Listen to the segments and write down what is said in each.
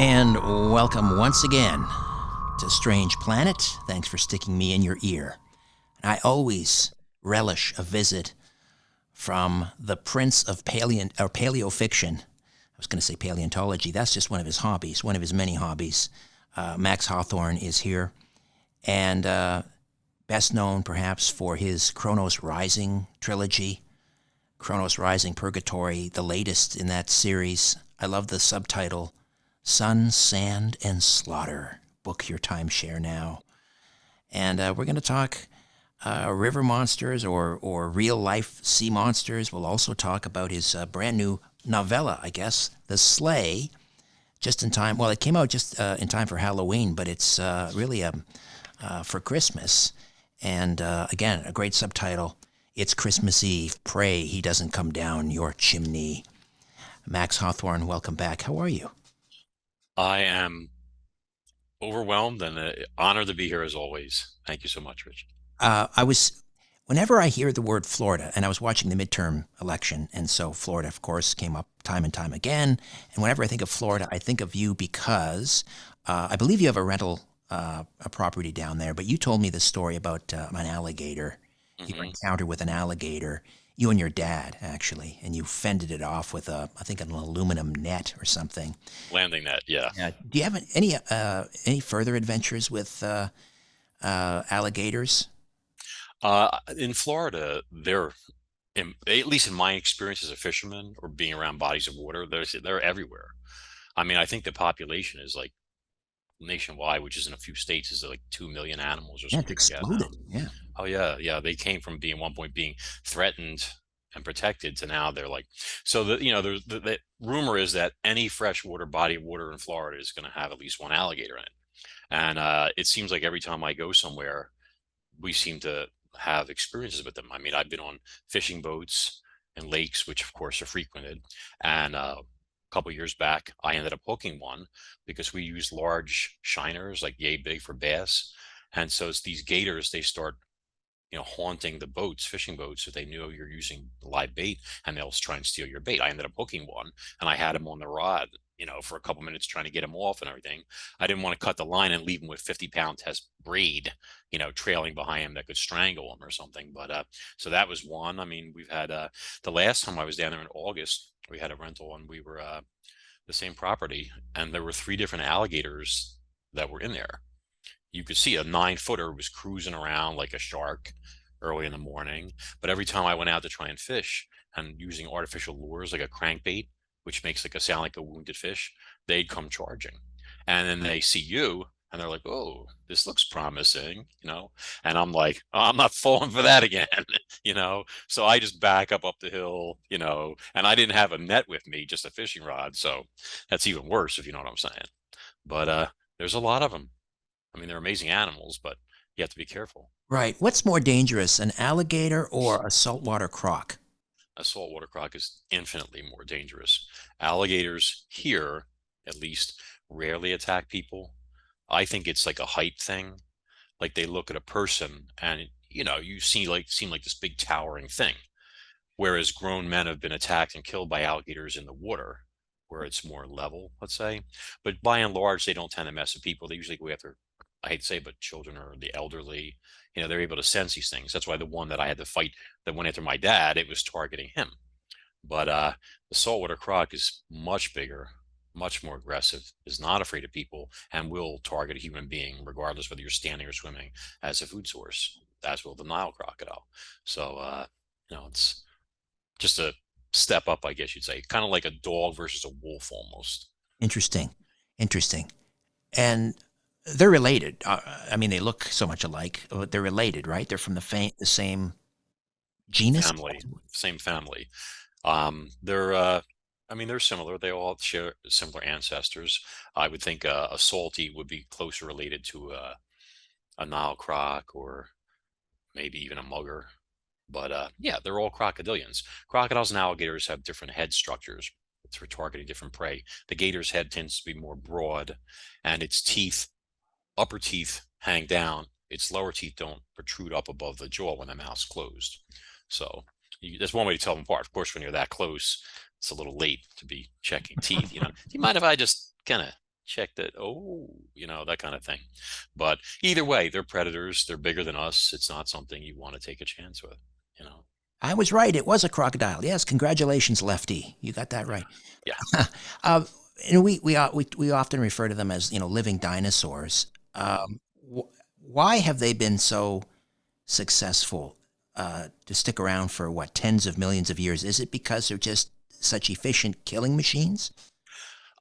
And welcome once again to Strange Planet. Thanks for sticking me in your ear. I always relish a visit from the prince of paleofiction. I was going to say paleontology. That's just one of his hobbies, one of his many hobbies. Max Hawthorne is here, and best known perhaps for his Chronos Rising trilogy, Chronos Rising Purgatory, the latest in that series. I love the subtitle, Sun, Sand, and Slaughter. Book your timeshare now. And we're going to talk river monsters or real-life sea monsters. We'll also talk about his brand new novella, I guess, The Sleigh, just in time. Well, it came out just in time for Halloween, but it's really for Christmas. And again, a great subtitle. It's Christmas Eve. Pray he doesn't come down your chimney. Max Hawthorne, welcome back. How are you? I am overwhelmed and honored to be here as always. Thank you so much, Rich. Whenever I hear the word Florida, and I was watching the midterm election, and so Florida, of course, came up time and time again. And whenever I think of Florida, I think of you because I believe you have a rental a property down there. But you told me the story about an alligator, your Hmm. encounter with an alligator, you and your dad actually, and you fended it off with I think an aluminum net or something. Landing that, yeah. Yeah. Do you have any further adventures with alligators? In Florida, at least in my experience as a fisherman or being around bodies of water, they're everywhere. I mean, I think the population is like nationwide, which is in a few states, is like 2 million animals or Yeah, it's something like that now. exploded. Yeah. Oh yeah, yeah. They came from being one point being threatened and protected to now they're like, so there's the rumor is that any freshwater body of water in Florida is going to have at least one alligator in it. And it seems like every time I go somewhere, we seem to have experiences with them. I mean, I've been on fishing boats and lakes, which of course are frequented. And a couple years back, I ended up hooking one because we use large shiners, like yay big for bass. And so it's these gators, they start haunting the boats, fishing boats, if they knew you're using live bait, and they'll try and steal your bait. I ended up hooking one, and I had him on the rod, for a couple minutes trying to get him off and everything. I didn't want to cut the line and leave him with 50-pound test braid, trailing behind him that could strangle him or something. But so that was one. I mean, we've had the last time I was down there in August, we had a rental and we were the same property, and there were 3 different alligators that were in there. You could see a 9-footer was cruising around like a shark early in the morning. But every time I went out to try and fish and using artificial lures like a crankbait, which makes like a sound like a wounded fish, they'd come charging. And then they see you and they're like, oh, this looks promising. And I'm like, oh, I'm not falling for that again, So I just back up the hill, and I didn't have a net with me, just a fishing rod. So that's even worse, if you know what I'm saying. But there's a lot of them. I mean, they're amazing animals, but you have to be careful. Right. What's more dangerous, an alligator or a saltwater croc? A saltwater croc is infinitely more dangerous. Alligators here, at least, rarely attack people. I think it's like a height thing. Like they look at a person and you see seem like this big towering thing. Whereas grown men have been attacked and killed by alligators in the water, where it's more level, let's say. But by and large, they don't tend to mess with people. They usually go after, I hate to say, but children or the elderly. They're able to sense these things. That's why the one that I had to fight that went after my dad, it was targeting him. But the saltwater croc is much bigger, much more aggressive, is not afraid of people, and will target a human being, regardless whether you're standing or swimming, as a food source. As will the Nile crocodile. So, it's just a step up, I guess you'd say, kind of like a dog versus a wolf almost. Interesting. Interesting. And they're related. I mean, they look so much alike, but they're related, right? They're from the same genus. Family, same family. They're, I mean, they're similar. They all share similar ancestors. I would think a salty would be closer related to a Nile croc or maybe even a mugger. But yeah, they're all crocodilians. Crocodiles and alligators have different head structures for targeting different prey. The gator's head tends to be more broad, and its teeth, upper teeth, hang down. Its lower teeth don't protrude up above the jaw when the mouth's closed. So that's one way to tell them apart. Of course, when you're that close, it's a little late to be checking teeth. Do you mind if I just kind of check that. Oh, that kind of thing. But either way, they're predators. They're bigger than us. It's not something you want to take a chance with, you know. I was right. It was a crocodile. Yes, congratulations, Lefty. You got that Yeah. right. Yeah. uh, and we often refer to them as living dinosaurs. Mhm. Why have they been so successful to stick around for what tens of millions of years? Is it because they're just such efficient killing machines?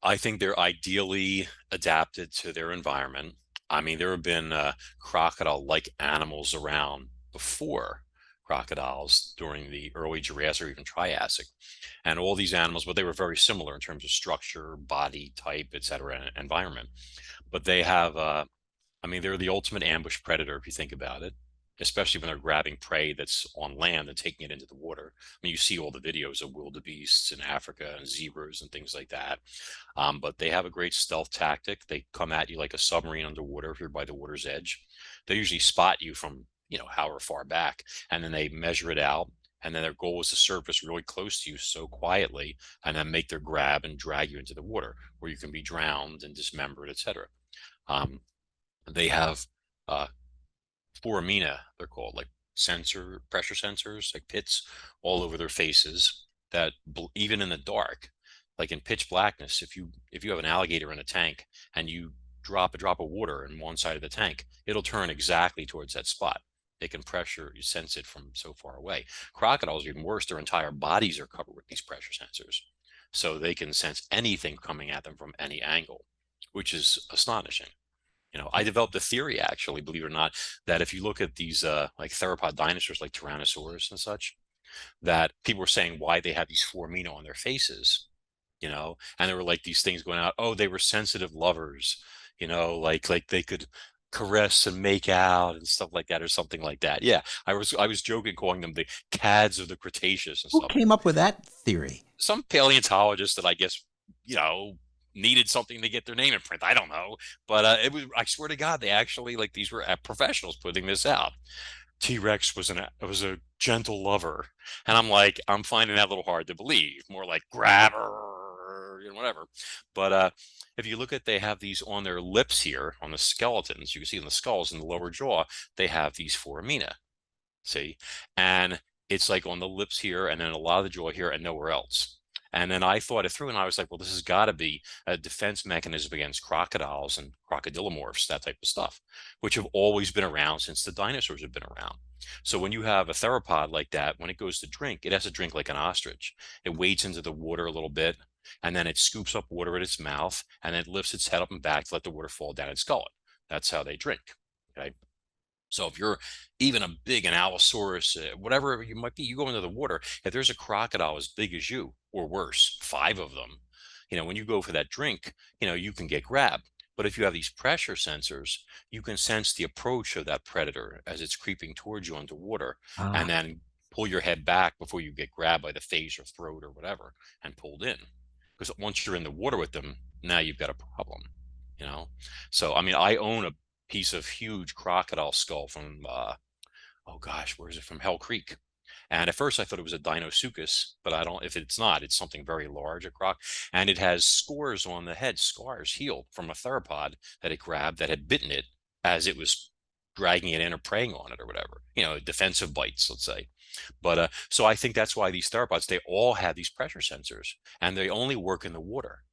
I think they're ideally adapted to their environment. I mean, there have been crocodile-like animals around before crocodiles during the early Jurassic or even Triassic, and all these animals, but they were very similar in terms of structure, body type, etc., and environment. But they have I mean, they're the ultimate ambush predator if you think about it, especially when they're grabbing prey that's on land and taking it into the water. I mean, you see all the videos of wildebeests in Africa and zebras and things like that. But they have a great stealth tactic. They come at you like a submarine underwater if you're by the water's edge. They usually spot you from, however far back, and then they measure it out. And then their goal is to surface really close to you so quietly and then make their grab and drag you into the water where you can be drowned and dismembered, etc. Um, they have uh, foramina, they're called, like pressure sensors, like pits all over their faces that even in the dark, like in pitch blackness, if you have an alligator in a tank and you drop a drop of water in one side of the tank, it'll turn exactly towards that spot. They can pressure, you sense it from so far away. Crocodiles are even worse. Their entire bodies are covered with these pressure sensors. So they can sense anything coming at them from any angle, which is astonishing. I developed a theory, actually, believe it or not, that if you look at these like theropod dinosaurs like Tyrannosaurus and such, that people were saying why they have these foramina on their faces, and there were like these things going out, oh, they were sensitive lovers, like they could caress and make out and stuff like that or something like that. Yeah, I was joking, calling them the cads of the Cretaceous and Who stuff. came up with that theory? Some paleontologist that I guess, needed something to get their name in print. I don't know, but I swear to God, they actually, like, these were professionals putting this out. T-Rex was a gentle lover, and I'm finding that a little hard to believe. More like grabber, whatever. But if you look at, they have these on their lips here on the skeletons. You can see in the skulls in the lower jaw, they have these foramina. See, and it's like on the lips here, and then a lot of the jaw here, and nowhere else. And then I thought it through, and I was like, well, this has got to be a defense mechanism against crocodiles and crocodilomorphs, that type of stuff, which have always been around since the dinosaurs have been around. So when you have a theropod like that, when it goes to drink, it has to drink like an ostrich. It wades into the water a little bit, and then it scoops up water in its mouth, and then it lifts its head up and back to let the water fall down its gullet. That's how they drink. Okay. So if you're even a big an Allosaurus, whatever you might be, you go into the water. If there's a crocodile as big as you, or worse, five of them, when you go for that drink, you can get grabbed. But if you have these pressure sensors, you can sense the approach of that predator as it's creeping towards you underwater, and Ah, then pull your head back before you get grabbed by the face or throat or whatever and pulled in. Because once you're in the water with them, now you've got a problem, you know? So, I mean, I own a piece of huge crocodile skull from oh gosh, where is it, from Hell Creek? And at first I thought it was a Dinosuchus, but I don't, if it's not, it's something very large, a croc. And it has scores on the head, scars healed from a theropod that it grabbed that had bitten it as it was dragging it in or preying on it or whatever, defensive bites, let's say. But so I think that's why these theropods, they all have these pressure sensors, and they only work in the water.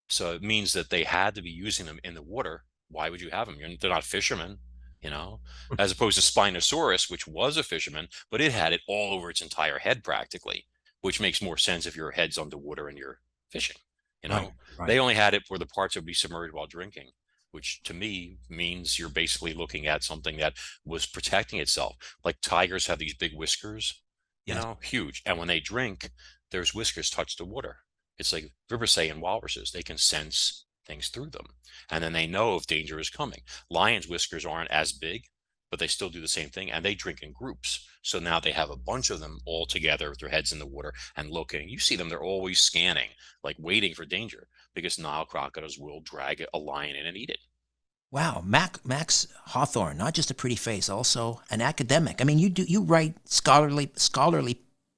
So it means that they had to be using them in the water. Why would you have them? They're not fishermen, you know, as opposed to Spinosaurus, which was a fisherman, but it had it all over its entire head practically, which makes more sense if your head's underwater and you're fishing. You right, know, they right. only had it where the parts would be submerged while drinking, which to me means you're basically looking at something that was protecting itself. Like tigers have these big whiskers, Yes. huge. And when they drink, those whiskers touch the water. It's like Vibrissae and walruses, they can sense things through them. And then they know if danger is coming. Lions' whiskers aren't as big, but they still do the same thing, and they drink in groups. So now they have a bunch of them all together with their heads in the water and looking. You see them, they're always scanning, like waiting for danger, because Nile crocodiles will drag a lion in and eat it. Wow, Max Hawthorne, not just a pretty face, also an academic. I mean, you write scholarly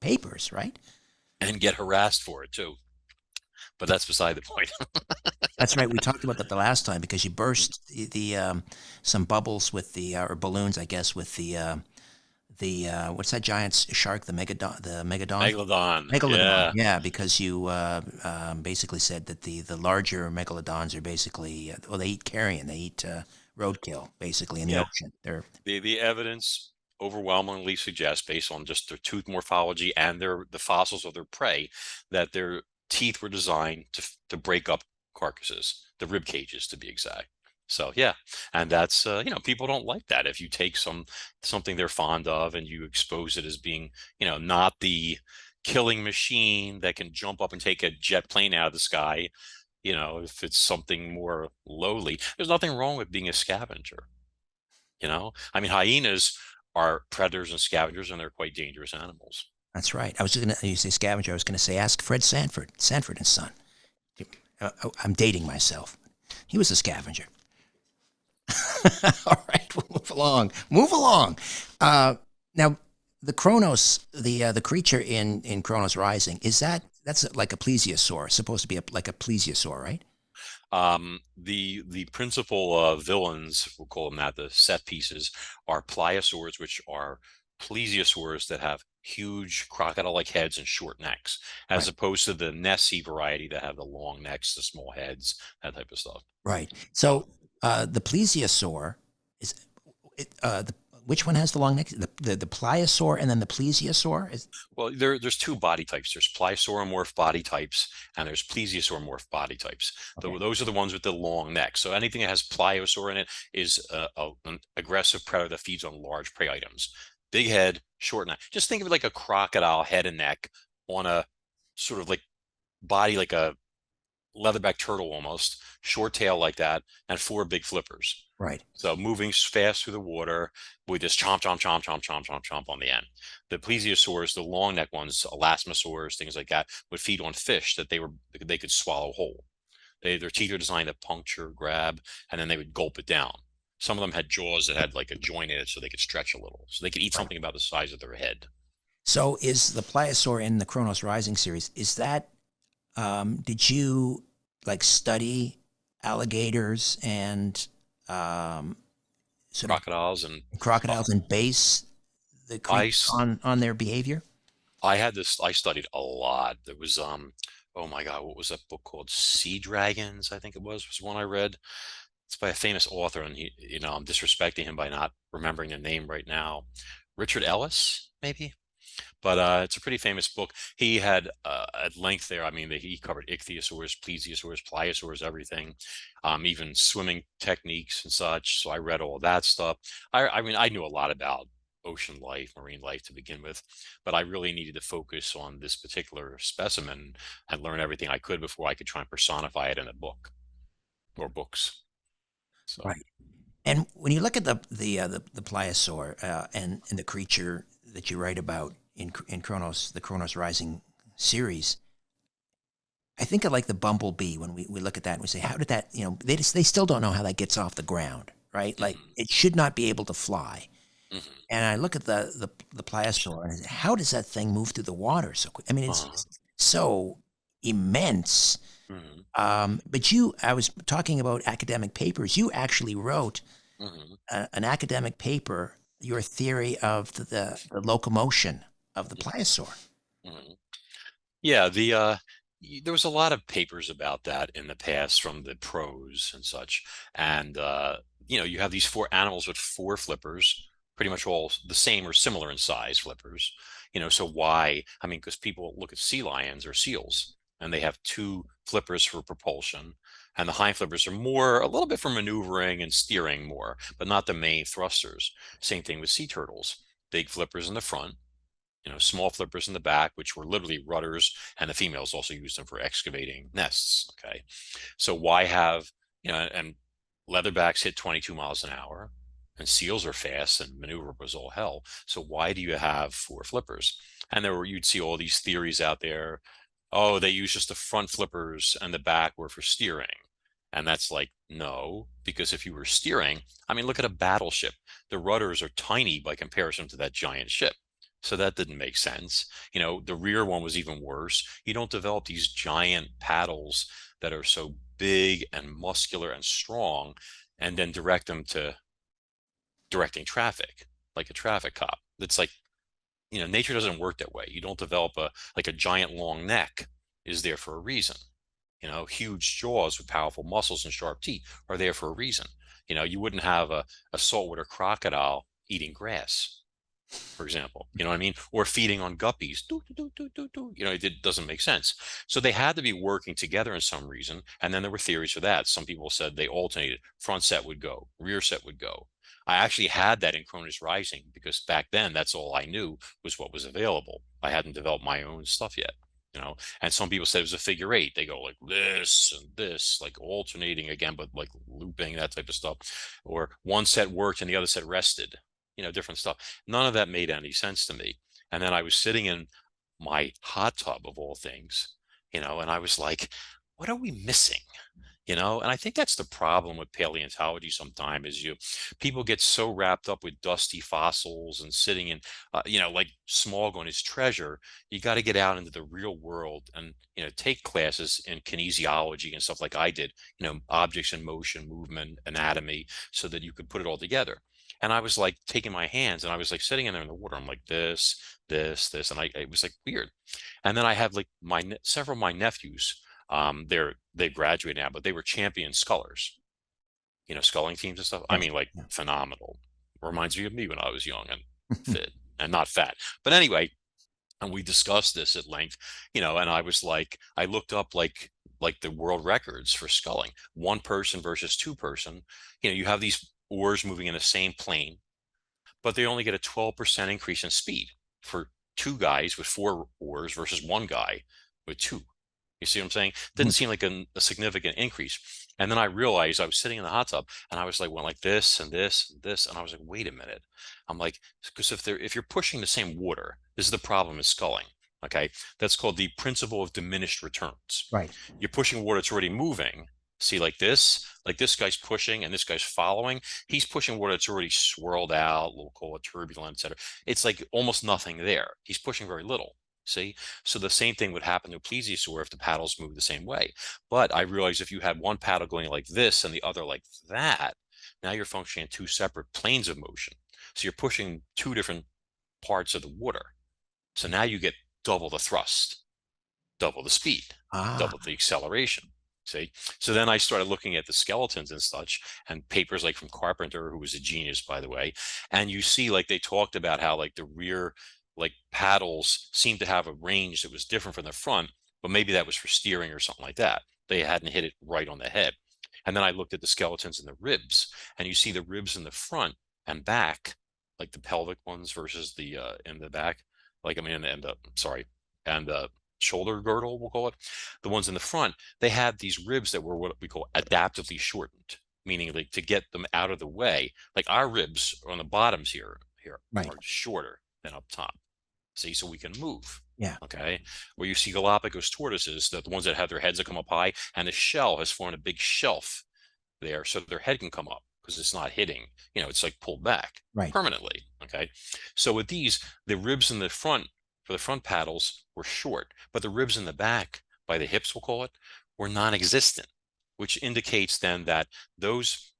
papers, right? And get harassed for it too. but that's beside the point. That's right. We talked about that the last time because you burst some bubbles with the or balloons, I guess, with the what's that giant shark, the megadon, Megalodon, megalodon. yeah, Yeah, because you basically said that the larger megalodons are basically well, they eat carrion, they eat roadkill, basically in the yeah. ocean. They're The evidence overwhelmingly suggests, based on just their tooth morphology and the fossils of their prey, that their teeth were designed to break up carcasses, the rib cages to be exact. So yeah, and that's people don't like that. If you take something they're fond of and you expose it as being not the killing machine that can jump up and take a jet plane out of the sky, if it's something more lowly, there's nothing wrong with being a scavenger. I mean, hyenas are predators and scavengers, and they're quite dangerous animals. That's right. I was just gonna you say scavenger. I was gonna say ask Fred Sanford and Son. I'm dating myself. He was a scavenger. All right, we'll move along. Move along. Now, the Kronos, the creature in Kronos Rising, that's like a plesiosaur? Supposed to be like a plesiosaur, right? The principal villains, we'll call them that, the set pieces, are pliosaurs, which are plesiosaurs that have huge crocodile-like heads and short necks, as Right. opposed to the Nessie variety that have the long necks, the small heads, that type of stuff. Right. So So the plesiosaur is the which one has the long neck? The pliosaur and then the plesiosaur is Well, there's two body types. There's pliosauromorph body types, and there's plesiosauromorph body types. okay. Those are the ones with the long neck. So anything that has pliosaur in it is an aggressive predator that feeds on large prey items. Big head, short neck. Just think of it like a crocodile head and neck on a sort of like body like a leatherback turtle almost, short tail like that, and four big flippers. Right. So moving fast through the water with this chomp, chomp, chomp, chomp, chomp, chomp, chomp on the end. The plesiosaurs, the long neck ones, elasmosaurs, things like that, would feed on fish that they could swallow whole. Their teeth are designed to puncture, grab, and then they would gulp it down. Some of them had jaws that had like a joint in it so they could stretch a little. So they could eat Right. something about the size of their head. So is the pliosaur in the Kronos Rising series? Is that did you like study alligators and um, sort of Crocodiles and uh, crocodiles and base the creatures ice. on their behavior? I studied a lot. There was oh my God, what was that book called? Sea Dragons, I think it was one I read. It's by a famous author, and I'm disrespecting him by not remembering the name right now. Richard Ellis, maybe? But it's a pretty famous book. He had at length there. I mean, he covered ichthyosaurs, plesiosaurs, pliosaurs, everything, even swimming techniques and such. So I read all that stuff. I mean, I knew a lot about ocean life, marine life to begin with, but I really needed to focus on this particular specimen and learn everything I could before I could try and personify it in a book or books. So. Right. And when you look at the pliosaur and the creature that you write about in Kronos, the Kronos Rising series, I think of like the bumblebee when we look at that and we say, how did that, they still don't know how that gets off the ground, right? Like Mhm, it should not be able to fly. mhm, And I look at the pliosaur and I say, how does that thing move through the water so quick? I mean, uh-huh, it's so immense. mhm, But I was talking about academic papers. You actually wrote mhm, an academic paper, your theory of the locomotion of the pliosaur. mhm. Yeah, there was a lot of papers about that in the past from the pros and such. And you have these four animals with four flippers, pretty much all the same or similar in size flippers. So why? I mean, because people look at sea lions or seals, and they have two flippers for propulsion, and the hind flippers are more a little bit for maneuvering and steering more, but not the main thrusters. Same thing with sea turtles. Big flippers in the front, small flippers in the back, which were literally rudders, and the females also used them for excavating nests. Okay. So why have, and leatherbacks hit 22 miles an hour, and seals are fast and maneuverable as all hell. So why do you have four flippers? And you'd see all these theories out there. Oh, they use just the front flippers and the back were for steering. And that's like, no, because if you were steering, I mean, look at a battleship. The rudders are tiny by comparison to that giant ship. So that didn't make sense. The rear one was even worse. You don't develop these giant paddles that are so big and muscular and strong and then direct them to directing traffic like a traffic cop. It's like, nature doesn't work that way. You don't develop a giant long neck is there for a reason. Huge jaws with powerful muscles and sharp teeth are there for a reason. You wouldn't have a saltwater crocodile eating grass, for example. You know what I mean? Or feeding on guppies. Do, do, do, do, do. It doesn't make sense. So they had to be working together in some reason. And then there were theories for that. Some people said they alternated. Front set would go, rear set would go. I actually had that in Cronus Rising because back then that's all I knew was what was available. I hadn't developed my own stuff yet. And some people said it was a figure eight. They go like this and this, like alternating again, but like looping, that type of stuff. Or one set worked and the other set rested, different stuff. None of that made any sense to me. And then I was sitting in my hot tub of all things, and I was like, what are we missing? And I think that's the problem with paleontology sometimes is people get so wrapped up with dusty fossils and sitting in, like small going is treasure. You got to get out into the real world and, take classes in kinesiology and stuff like I did, objects in motion, movement, anatomy, so that you could put it all together. And I was like taking my hands and I was like sitting in there in the water. I'm like this, and it was like weird. And then I have like several of my nephews, they've graduated now, but they were champion scullers, sculling teams and stuff. I Yeah. mean, like Yeah. phenomenal. Reminds me of me when I was young and fit and not fat. But anyway, and we discussed this at length, and I was like, I looked up like the world records for sculling, one person versus two person. You have these oars moving in the same plane, but they only get a 12% increase in speed for two guys with four oars versus one guy with two. You see what I'm saying? Didn't seem like a significant increase. And then I realized I was sitting in the hot tub and I was like, went like this and this and this. And I was like, wait a minute. I'm like, because if you're pushing the same water, this is the problem with sculling. Okay. That's called the principle of diminished returns. Right. You're pushing water that's already moving. See, like this guy's pushing and this guy's following. He's pushing water that's already swirled out, we'll call it turbulent, etc. It's like almost nothing there. He's pushing very little. See, so the same thing would happen to a plesiosaur if the paddles move the same way. But I realized if you had one paddle going like this and the other like that, now you're functioning in two separate planes of motion. So you're pushing two different parts of the water. So now you get double the thrust, double the speed, Ah. double the acceleration. See, so then I started looking at the skeletons and such, and papers like from Carpenter, who was a genius, by the way. And you see, like they talked about how like the rear like paddles seemed to have a range that was different from the front, but maybe that was for steering or something like that. They hadn't hit it right on the head. And then I looked at the skeletons and the ribs, and you see the ribs in the front and back, like the pelvic ones versus the in the back, like I mean, and the sorry, and the shoulder girdle, we'll call it. The ones in the front, they had these ribs that were what we call adaptively shortened, meaning like to get them out of the way. Like our ribs on the bottoms here Right. are shorter than up top. See, so we can move. Yeah. Okay. Where you see Galapagos tortoises, the ones that have their heads that come up high, and the shell has formed a big shelf there so their head can come up because it's not hitting, it's like pulled back Right. permanently. Okay. So with these, the ribs in the front for the front paddles were short, but the ribs in the back by the hips, we'll call it, were non-existent, which indicates then that those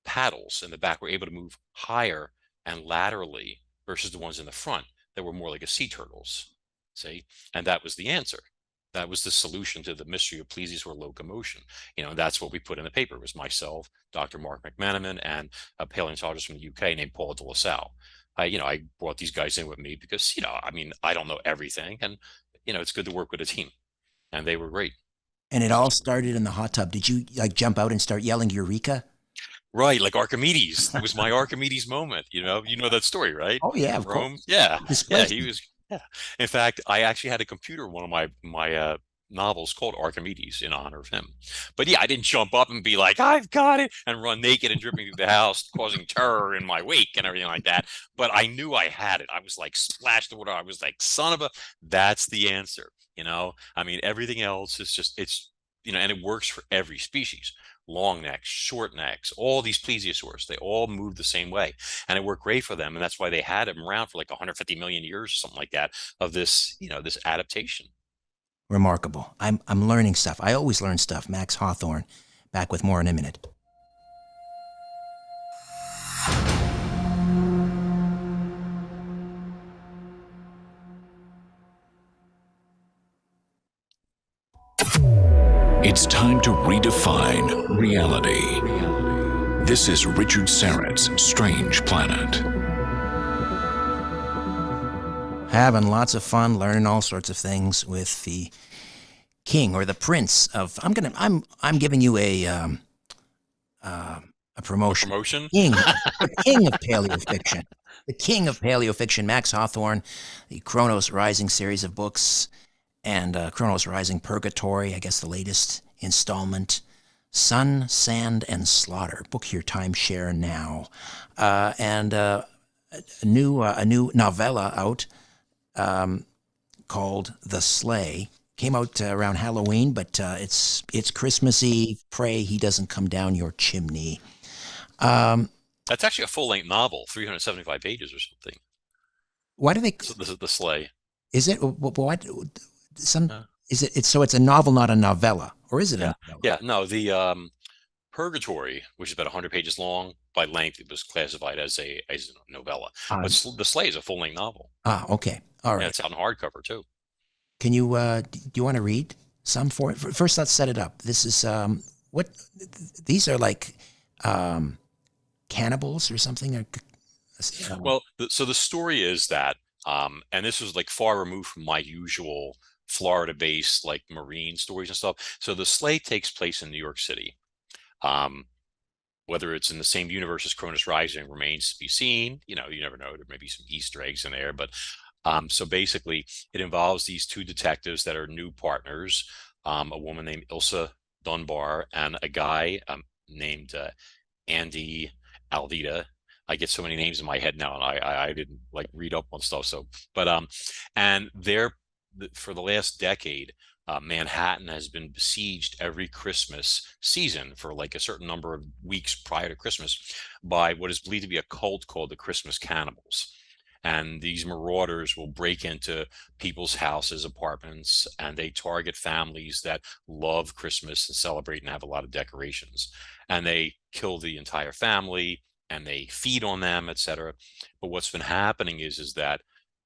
paddles in the back were able to move higher and laterally versus the ones in the front that were more like a sea turtles. See, and that was the answer. That was the solution to the mystery of plesiosaur locomotion. And that's what we put in the paper. It was myself, Dr. Mark McManaman, and a paleontologist from the UK named Paul de La Salle. I brought these guys in with me because, I mean, I don't know everything, and it's good to work with a team, and they were great. And it all started in the hot tub. Did you like jump out and start yelling Eureka? Right, like Archimedes. It was my Archimedes moment. You know that story, right? Oh yeah, In of course. Rome. Yeah, yeah. He Displacement. was. Yeah. In fact, I actually had a computer in one of my novels called Archimedes in honor of him. But yeah, I didn't jump up and be like, "I've got it," and run naked and dripping through the house, causing terror in my wake and everything like that. But I knew I had it. I was like splashed the water. I was like, "Son of a!" That's the answer. I mean, everything else is just it's and it works for every species. long necks, short necks, all these plesiosaurs. They all moved the same way, and it worked great for them. And that's why they had them around for like 150 million years or something like that of this, this adaptation. Remarkable. I'm learning stuff. I always learn stuff. Max Hawthorne, back with more in a minute. It's time to redefine reality. This is Richard Syrett's Strange Planet. Having lots of fun, learning all sorts of things with the king or the prince of. I'm giving you a promotion. Promotion? The king of paleofiction. The king of paleofiction, Max Hawthorne, the Chronos Rising series of books, and Chronos Rising Purgatory, I guess the latest installment. Sun, Sand, and Slaughter. Book your timeshare now. And a new novella out called The Sleigh. Came out around Halloween, but it's Christmas Eve. Pray he doesn't come down your chimney. That's actually a full-length novel, 375 pages or something. Why do they? So this is The Sleigh. Is it what? Is it? So it's a novel, not a novella, or is it? Yeah, a novella? yeah. No, the Purgatory, which is about 100 pages long by length, it was classified as a novella. But The Sleigh is a full-length novel. Okay, all right. Yeah, it's out in hardcover too. Can you? Do you want to read some for it? First, let's set it up. This is what these are like. Cannibals or something? Well, so the story is that, and this was like far removed from my usual Florida-based like marine stories and stuff. So the sleigh takes place in New York City. Whether it's in the same universe as Cronus Rising remains to be seen. You never know. There may be some Easter eggs in there, but so basically, it involves these two detectives that are new partners, a woman named Ilsa Dunbar and a guy named Andy Alvita. I get so many names in my head now, and I didn't like read up on stuff. So, but and they're for the last decade, Manhattan has been besieged every Christmas season for like a certain number of weeks prior to Christmas by what is believed to be a cult called the Christmas Cannibals. And these marauders will break into people's houses, apartments, and they target families that love Christmas and celebrate and have a lot of decorations. And they kill the entire family and they feed on them, etc. But what's been happening is that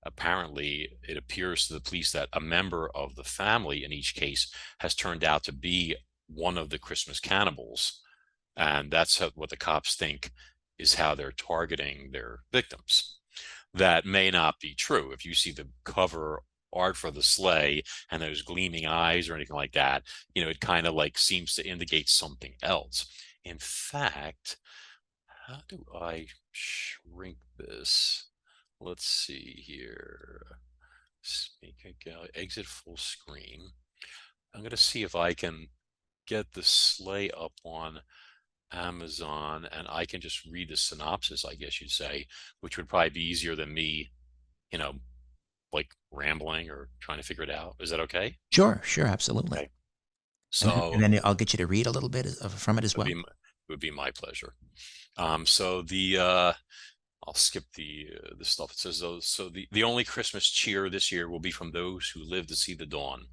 apparently it appears to the police that a member of the family in each case has turned out to be one of the Christmas cannibals. And that's what the cops think is how they're targeting their victims. That may not be true. If you see the cover art for the sleigh and those gleaming eyes or anything like that, it kind of like seems to indicate something else. In fact, how do I shrink this? Let's see here. Exit full screen. I'm going to see if I can get the sleigh up on Amazon and I can just read the synopsis, I guess you'd say, which would probably be easier than me, like rambling or trying to figure it out. Is that okay? Sure, absolutely. Okay. So and then I'll get you to read a little bit from it as well. It would be my pleasure. So I'll skip the stuff. It says so the only Christmas cheer this year will be from those who live to see the dawn.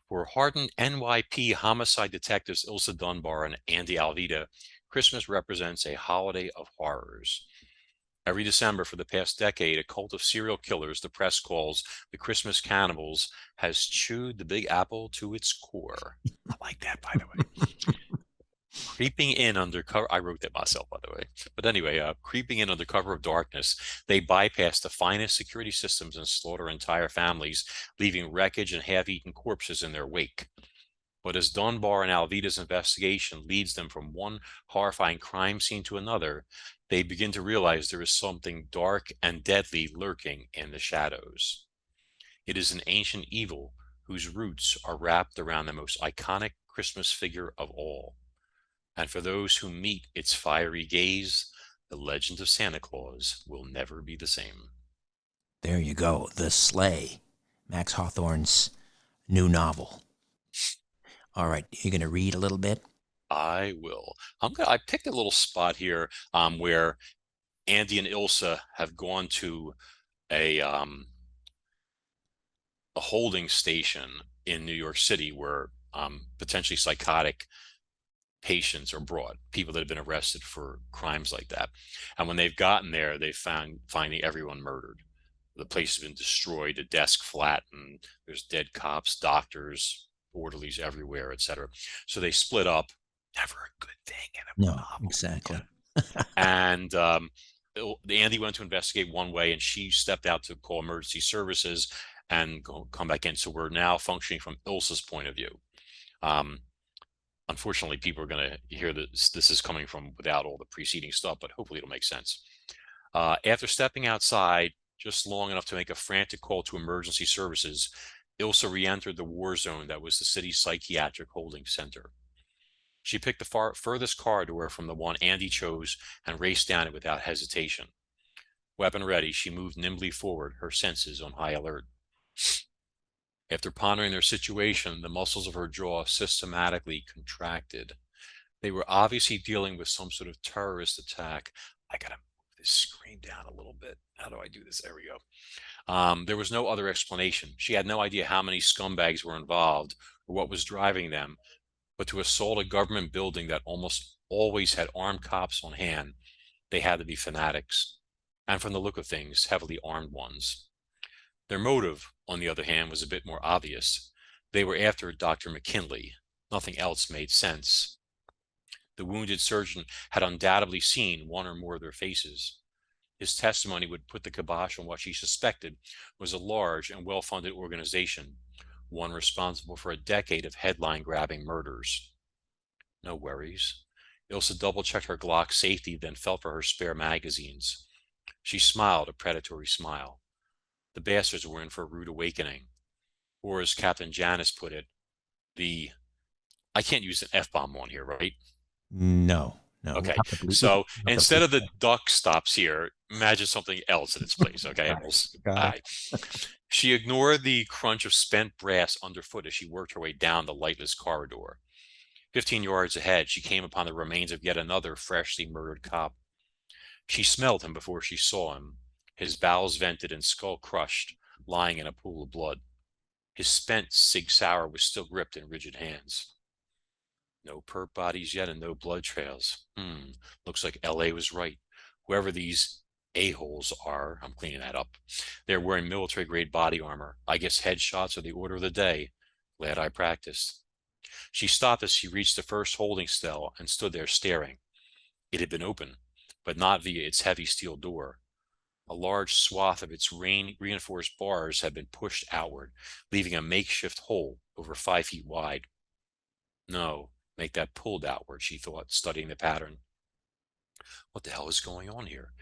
For hardened NYP homicide detectives Ilsa Dunbar and Andy Alvita, Christmas represents a holiday of horrors. Every December for the past decade, a cult of serial killers the press calls the Christmas Cannibals has chewed the Big Apple to its core. I like that, by the way. Creeping in under cover, I wrote that myself, by the way. But anyway, creeping in under cover of darkness, they bypass the finest security systems and slaughter entire families, leaving wreckage and half-eaten corpses in their wake. But as Dunbar and Alvita's investigation leads them from one horrifying crime scene to another, they begin to realize there is something dark and deadly lurking in the shadows. It is an ancient evil whose roots are wrapped around the most iconic Christmas figure of all. And for those who meet its fiery gaze, the legend of Santa Claus will never be the same. There you go. The Sleigh, Max Hawthorne's new novel. All right, you're going to read a little bit? I will. I picked a little spot here where Andy and Ilsa have gone to a holding station in New York City where potentially psychotic patients are brought, people that have been arrested for crimes like that. And when they've gotten there, they finding everyone murdered. The place has been destroyed, the desk flattened, there's dead cops, doctors, orderlies everywhere, etc. So they split up. Never a good thing in a No, novel. exactly. And Andy went to investigate one way, and she stepped out to call emergency services and come back in. So we're now functioning from Ilsa's point of view. Unfortunately, people are going to hear this is coming from without all the preceding stuff, but hopefully it'll make sense. After stepping outside just long enough to make a frantic call to emergency services, Ilsa re-entered the war zone that was the city's psychiatric holding center. She picked the furthest corridor from the one Andy chose and raced down it without hesitation. Weapon ready, she moved nimbly forward, her senses on high alert. After pondering their situation, the muscles of her jaw systematically contracted. They were obviously dealing with some sort of terrorist attack. I gotta move this screen down a little bit. How do I do this? There we go. There was no other explanation. She had no idea how many scumbags were involved or what was driving them, but to assault a government building that almost always had armed cops on hand, they had to be fanatics, and from the look of things, heavily armed ones. Their motive, on the other hand, was a bit more obvious. They were after Dr. McKinley. Nothing else made sense. The wounded surgeon had undoubtedly seen one or more of their faces. His testimony would put the kibosh on what she suspected was a large and well-funded organization, one responsible for a decade of headline-grabbing murders. No worries. Ilsa double-checked her Glock's safety, then felt for her spare magazines. She smiled a predatory smile. The bastards were in for a rude awakening. Or as Captain Janus put it, I can't use an F-bomb on here, right? No. Okay, We'll have to so we'll have to instead of the duck stops here, imagine something else in its place, okay? Got it. She ignored the crunch of spent brass underfoot as she worked her way down the lightless corridor. 15 yards ahead, she came upon the remains of yet another freshly murdered cop. She smelled him before she saw him, his bowels vented and skull crushed, lying in a pool of blood. His spent Sig Sauer was still gripped in rigid hands. No perp bodies yet and no blood trails. Looks like LA was right. Whoever these a-holes are, I'm cleaning that up. They're wearing military-grade body armor. I guess headshots are the order of the day. Glad I practiced. She stopped as she reached the first holding cell and stood there staring. It had been open, but not via its heavy steel door. A large swath of its reinforced bars had been pushed outward, leaving a makeshift hole over 5 feet wide. No, make that pulled outward, she thought, studying the pattern. What the hell is going on here?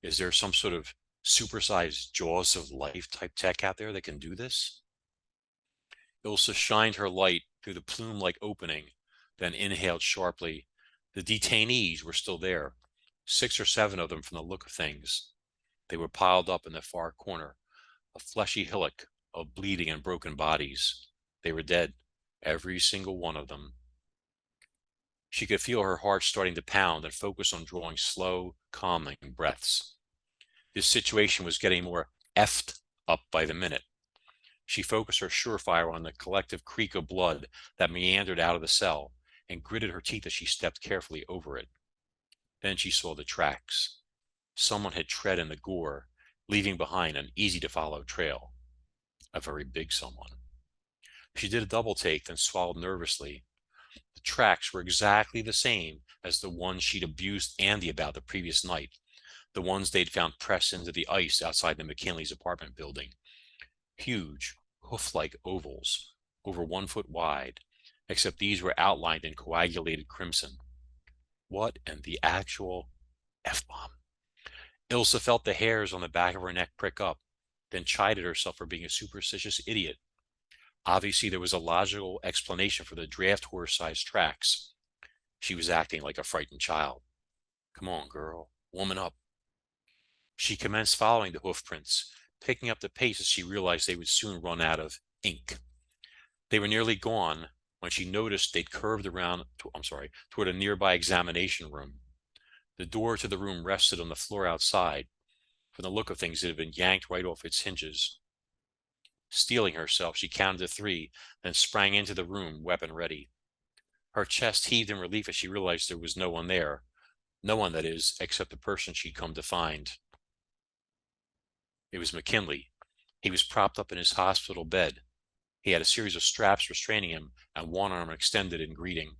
Is there some sort of supersized jaws of life type tech out there that can do this? Ilsa shined her light through the plume-like opening, then inhaled sharply. The detainees were still there, 6 or 7 of them from the look of things. They were piled up in the far corner, a fleshy hillock of bleeding and broken bodies. They were dead, every single one of them. She could feel her heart starting to pound and focus on drawing slow, calming breaths. This situation was getting more effed up by the minute. She focused her surefire on the collective creak of blood that meandered out of the cell and gritted her teeth as she stepped carefully over it. Then she saw the tracks. Someone had tread in the gore, leaving behind an easy-to-follow trail. A very big someone. She did a double take, then swallowed nervously. The tracks were exactly the same as the ones she'd abused Andy about the previous night, the ones they'd found pressed into the ice outside the McKinley's apartment building. Huge, hoof-like ovals, over 1 foot wide, except these were outlined in coagulated crimson. What in the actual F-bomb? Ilsa felt the hairs on the back of her neck prick up, then chided herself for being a superstitious idiot. Obviously, there was a logical explanation for the draft horse-sized tracks. She was acting like a frightened child. Come on, girl, woman up. She commenced following the hoof prints, picking up the pace as she realized they would soon run out of ink. They were nearly gone when she noticed they'd curved around, toward a nearby examination room. The door to the room rested on the floor outside. From the look of things, it had been yanked right off its hinges. Steeling herself, she counted to 3, then sprang into the room, weapon ready. Her chest heaved in relief as she realized there was no one there. No one, that is, except the person she'd come to find. It was McKinley. He was propped up in his hospital bed. He had a series of straps restraining him and one arm extended in greeting.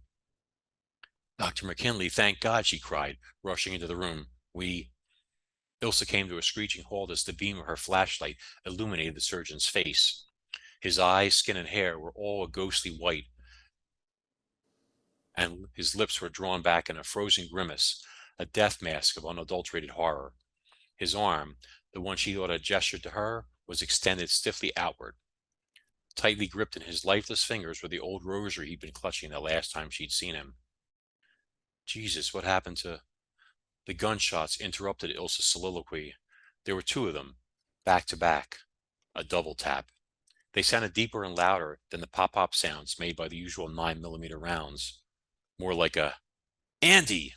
"Dr. McKinley, thank God," she cried, rushing into the room. Ilsa came to a screeching halt as the beam of her flashlight illuminated the surgeon's face. His eyes, skin, and hair were all a ghostly white, and his lips were drawn back in a frozen grimace, a death mask of unadulterated horror. His arm, the one she thought had gestured to her, was extended stiffly outward. Tightly gripped in his lifeless fingers were the old rosary he'd been clutching the last time she'd seen him. Jesus, what happened to... The gunshots interrupted Ilsa's soliloquy. There were 2 of them, back to back, a double tap. They sounded deeper and louder than the pop-pop sounds made by the usual 9mm rounds. More like a, "Andy!"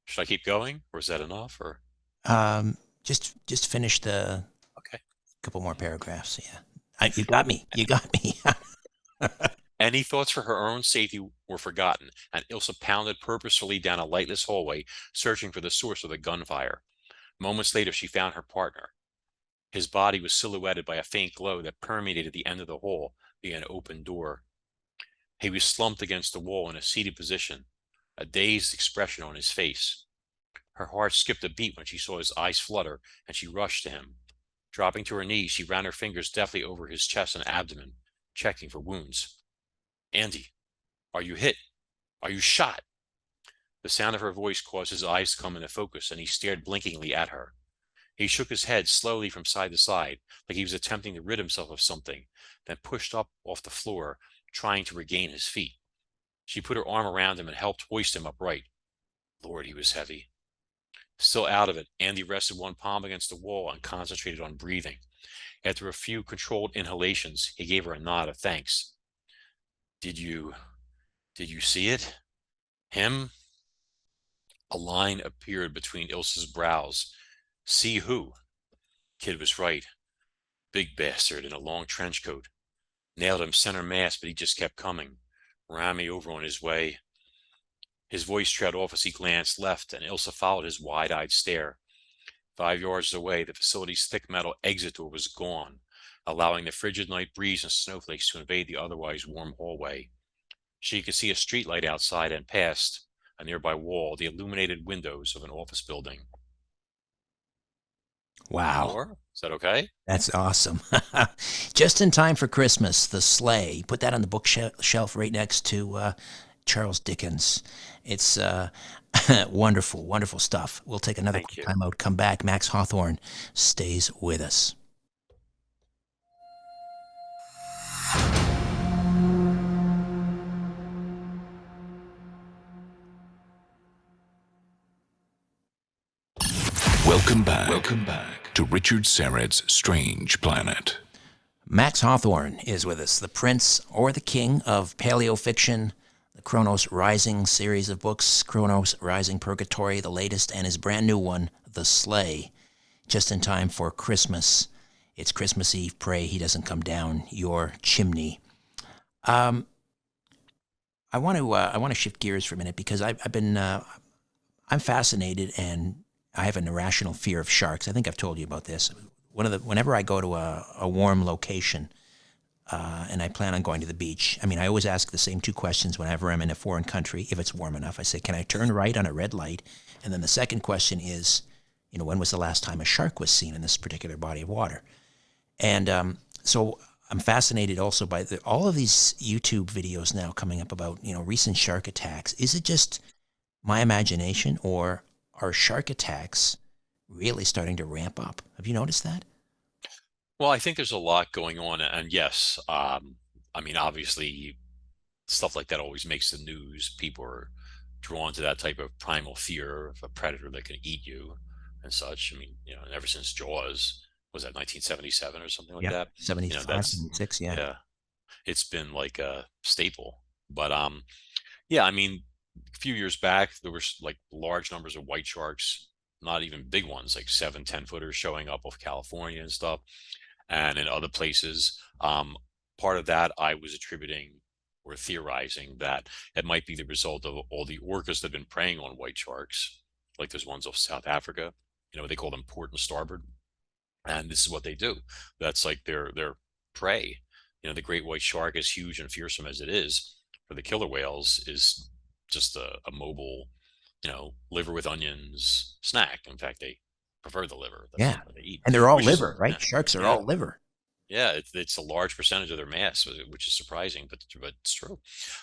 Should I keep going, or is that enough? Or Just finish the okay. couple more paragraphs. Yeah, you got me. You got me. Any thoughts for her own safety were forgotten, and Ilsa pounded purposefully down a lightless hallway, searching for the source of the gunfire. Moments later, she found her partner. His body was silhouetted by a faint glow that permeated the end of the hall via an open door. He was slumped against the wall in a seated position, a dazed expression on his face. Her heart skipped a beat when she saw his eyes flutter, and she rushed to him. Dropping to her knees, she ran her fingers deftly over his chest and abdomen, checking for wounds. "Andy, are you hit? Are you shot?" The sound of her voice caused his eyes to come into focus, and he stared blinkingly at her. He shook his head slowly from side to side, like he was attempting to rid himself of something, then pushed up off the floor, trying to regain his feet. She put her arm around him and helped hoist him upright. Lord, he was heavy. Still out of it, Andy rested one palm against the wall and concentrated on breathing. After a few controlled inhalations, he gave her a nod of thanks. Did you see it? Him?" A line appeared between Ilsa's brows. "See who?" Kid was right. Big bastard in a long trench coat. Nailed him center mass, but he just kept coming. Ran me over on his way. His voice trailed off as he glanced left, and Ilsa followed his wide-eyed stare. 5 yards away, the facility's thick metal exit door was gone, allowing the frigid night breeze and snowflakes to invade the otherwise warm hallway. She could see a streetlight outside and past a nearby wall, the illuminated windows of an office building. Wow. More? Is that okay? That's awesome. Just in time for Christmas, The Sleigh. Put that on the bookshelf right next to Charles Dickens. It's wonderful, wonderful stuff. We'll take another quick time out, come back. Max Hawthorne stays with us. Welcome back to Richard Syrett's Strange Planet. Max Hawthorne is with us, the prince or the king of paleofiction, the Chronos Rising series of books, Chronos Rising Purgatory, the latest, and his brand new one, The Sleigh, just in time for Christmas. It's Christmas Eve. Pray he doesn't come down your chimney. I want to shift gears for a minute because I'm fascinated, and I have an irrational fear of sharks. I think I've told you about this. Whenever I go to a warm location, and I plan on going to the beach, I mean, I always ask the same 2 questions whenever I'm in a foreign country. If it's warm enough, I say, can I turn right on a red light? And then the second question is, when was the last time a shark was seen in this particular body of water? And so I'm fascinated also by all of these YouTube videos now coming up about, recent shark attacks. Is it just my imagination, or are shark attacks really starting to ramp up? Have you noticed that? Well, I think there's a lot going on, and yes, I mean, obviously, stuff like that always makes the news. People are drawn to that type of primal fear of a predator that can eat you and such. I mean, and ever since Jaws, was that 1977 or something like that? 75, That's 76, yeah. It's been like a staple. But yeah, I mean, a few years back there were like large numbers of white sharks, not even big ones, like 7, 10 footers showing up off California and stuff, and in other places. Part of that I was attributing or theorizing that it might be the result of all the orcas that have been preying on white sharks, like those ones off South Africa. They call them port and starboard, and this is what they do. That's like their prey. The great white shark, as huge and fearsome as it is, for the killer whales is just a mobile, liver with onions snack. In fact, they prefer the liver. That's Yeah. what they eat, And they're all which is liver, right? Sharks are yeah, all liver. yeah, it's a large percentage of their mass, which is surprising, but it's true.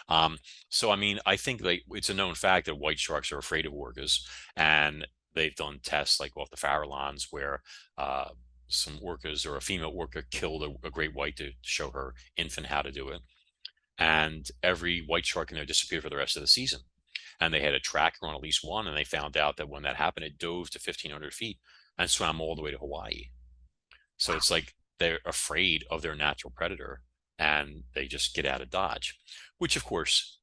Um, so I mean, I think like it's a known fact that white sharks are afraid of orcas, and they've done tests like off the Farallones where uh, some orcas or a female orca killed a great white to show her infant how to do it, and every white shark in there disappeared for the rest of the season. And they had a tracker on at least one, and they found out that when that happened, it dove to 1,500 feet and swam all the way to Hawaii. So it's like they're afraid of their natural predator and they just get out of dodge, which of course,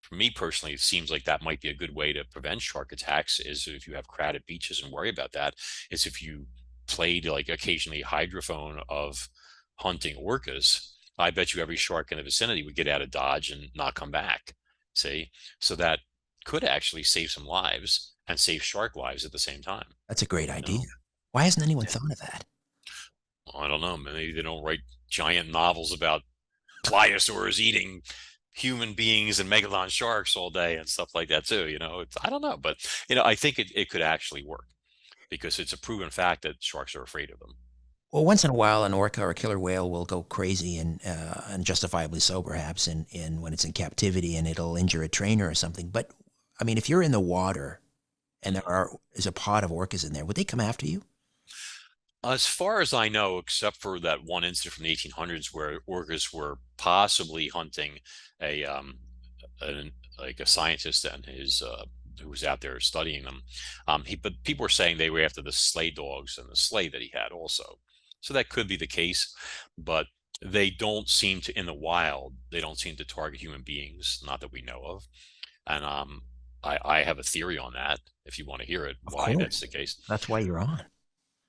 for me personally, it seems like that might be a good way to prevent shark attacks is if you have crowded beaches and worry about that, is if you played like occasionally hydrophone of hunting orcas. I bet you every shark in the vicinity would get out of dodge and not come back. See? So that could actually save some lives and save shark lives at the same time. That's a great You idea. know? Why hasn't anyone Yeah. thought of that? I don't know. Maybe they don't write giant novels about pliosaurs eating human beings and megalodon sharks all day and stuff like that too. I don't know, but I think it could actually work because it's a proven fact that sharks are afraid of them. Well, once in a while, an orca or a killer whale will go crazy and justifiably so, perhaps, in when it's in captivity, and it'll injure a trainer or something. But I mean, if you're in the water and there's a pod of orcas in there, would they come after you? As far as I know, except for that one incident from the 1800s where orcas were possibly hunting a an, like a scientist and his who was out there studying them. But people were saying they were after the sleigh dogs and the sleigh that he had also. So that could be the case, but they don't seem to in the wild. They don't seem to target human beings, not that we know of. And I have a theory on that. If you want to hear it, Of why that's course. the case. That's why you're on.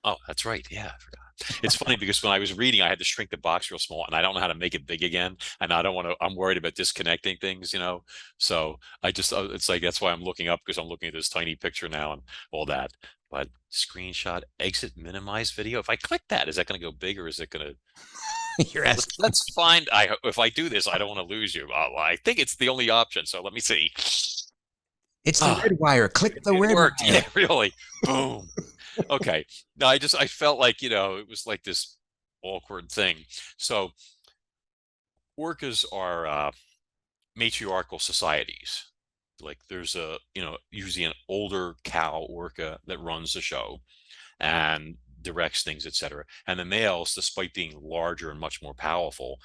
Oh, that's right. Yeah, I forgot. It's funny because when I was reading, I had to shrink the box real small, and I don't know how to make it big again. And I don't want to. I'm worried about disconnecting things. So I just, it's like that's why I'm looking up because I'm looking at this tiny picture now and all that. But screenshot, exit, minimize video. If I click that, is that going to go big or is it going to? You're Let's, asking. let's find. If I do this, I don't want to lose you. Well, I think it's the only option. So let me see. It's the Ah, red wire. Click the it red worked. wire. Yeah, really. Boom. Okay. No, I felt like, it was like this awkward thing. So orcas are matriarchal societies. Like there's usually an older cow orca that runs the show and directs things, etc. And the males, despite being larger and much more powerful,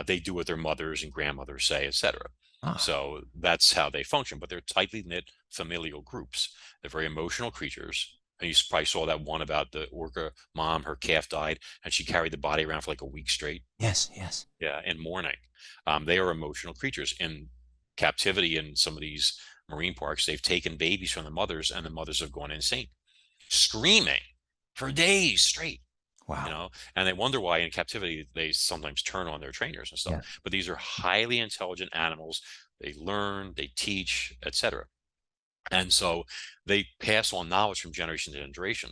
they do what their mothers and grandmothers say, etc. Ah, So that's how they function. But they're tightly knit familial groups. They're very emotional creatures. And you probably saw that one about the orca mom, her calf died, and she carried the body around for like a week straight. yes, yes. Yeah, in mourning. They are emotional creatures. In captivity in some of these marine parks, they've taken babies from the mothers, and the mothers have gone insane, screaming for days straight. Wow. And they wonder why in captivity they sometimes turn on their trainers and stuff. Yeah. But these are highly intelligent animals. They learn, they teach, etc. And so they pass on knowledge from generation to generation.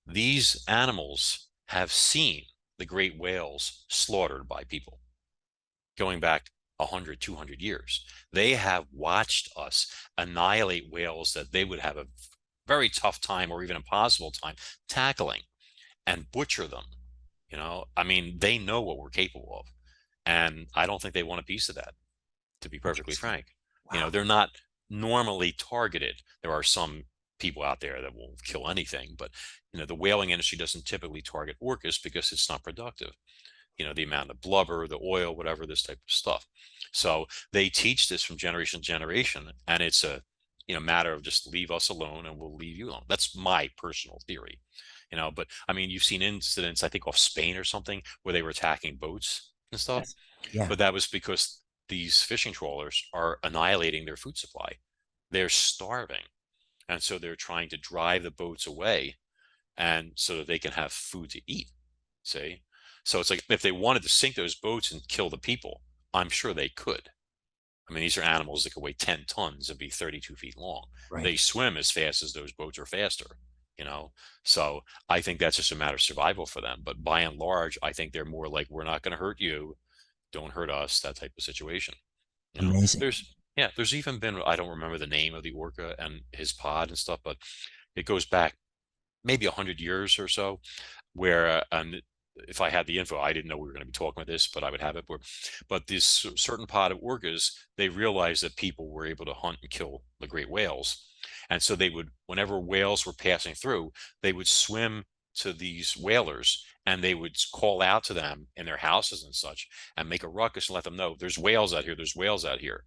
These animals have seen the great whales slaughtered by people going back 100, 200 years. They have watched us annihilate whales that they would have a very tough time or even impossible time tackling and butcher them. I mean, they know what we're capable of. And I don't think they want a piece of that, to be perfectly Interesting. frank. Wow. They're not normally targeted. There are some people out there that will kill anything, but the whaling industry doesn't typically target orcas because it's not productive. The amount of blubber, the oil, whatever, this type of stuff. So they teach this from generation to generation, and it's a matter of just leave us alone and we'll leave you alone. That's my personal theory. But I mean, you've seen incidents, I think off Spain or something, where they were attacking boats and stuff, Yes. Yeah. but that was because these fishing trawlers are annihilating their food supply. They're starving. And so they're trying to drive the boats away, and so that they can have food to eat. See? So it's like if they wanted to sink those boats and kill the people, I'm sure they could. I mean, these are animals that could weigh 10 tons and be 32 feet long. Right. They swim as fast as those boats are faster, you know? So I think that's just a matter of survival for them. But by and large, I think they're more like, we're not going to hurt you. Don't hurt us, that type of situation. You know, Amazing. there's even been, I don't remember the name of the orca and his pod and stuff, but it goes back maybe 100 years or so, where if I had the info, I didn't know we were going to be talking about this, but I would have it. But this certain pod of orcas, they realized that people were able to hunt and kill the great whales, and so they would, whenever whales were passing through, they would swim to these whalers, and they would call out to them in their houses and such, and make a ruckus and let them know there's whales out here, there's whales out here,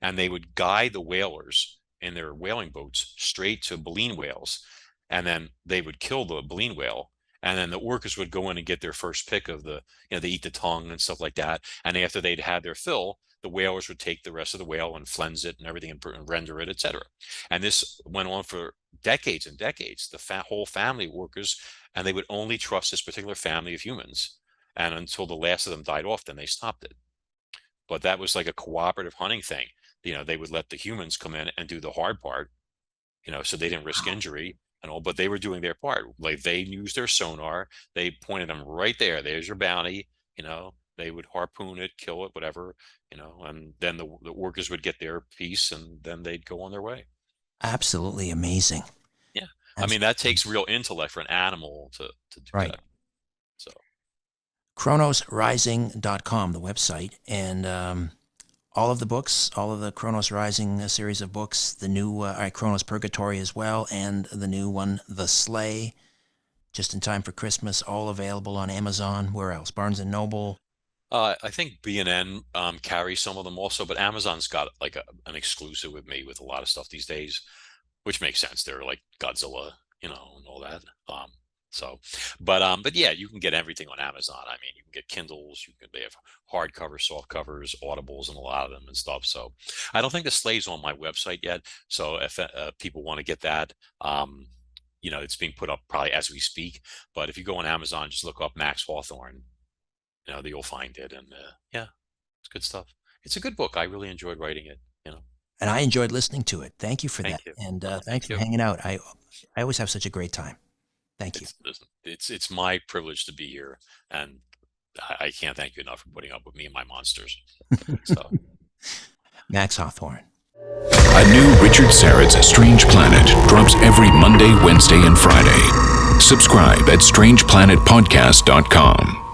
and they would guide the whalers in their whaling boats straight to baleen whales, and then they would kill the baleen whale, and then the orcas would go in and get their first pick of the, they eat the tongue and stuff like that, and after they'd had their fill, the whalers would take the rest of the whale and cleanse it and everything and render it, etc. And this went on for decades and decades, the whole family of orcas, and they would only trust this particular family of humans, and until the last of them died off, then they stopped it. But that was like a cooperative hunting thing. They would let the humans come in and do the hard part, so they didn't risk injury and all, but they were doing their part. Like, they used their sonar, they pointed them right there, there's your bounty, they would harpoon it, kill it, whatever, and then the orcas would get their piece, and then they'd go on their way. Absolutely amazing. Yeah. I mean, that takes real intellect for an animal to do Right. that. So ChronosRising.com, the website, and all of the books, all of the Chronos Rising series of books, the new Chronos Purgatory as well, and the new one, The Sleigh, just in time for Christmas, all available on Amazon. Where else? Barnes & Noble. I think B&N carries some of them also, but Amazon's got like an exclusive with me with a lot of stuff these days, which makes sense. They're like Godzilla, and all that. But yeah, you can get everything on Amazon. I mean, you can get Kindles, they have hardcover, soft covers, Audibles, and a lot of them and stuff. So I don't think the Sleigh's on my website yet. So if people want to get that, it's being put up probably as we speak. But if you go on Amazon, just look up Max Hawthorne, you'll find it. And yeah, it's good stuff. It's a good book. I really enjoyed writing it, And I enjoyed listening to it. Thank you for that. you. And Thank thanks you. for hanging out. I always have such a great time. Thank you. It's my privilege to be here, and I can't thank you enough for putting up with me and my monsters. So, Max Hawthorne. A new Richard Syrett's Strange Planet drops every Monday, Wednesday, and Friday. Subscribe at strangeplanetpodcast.com.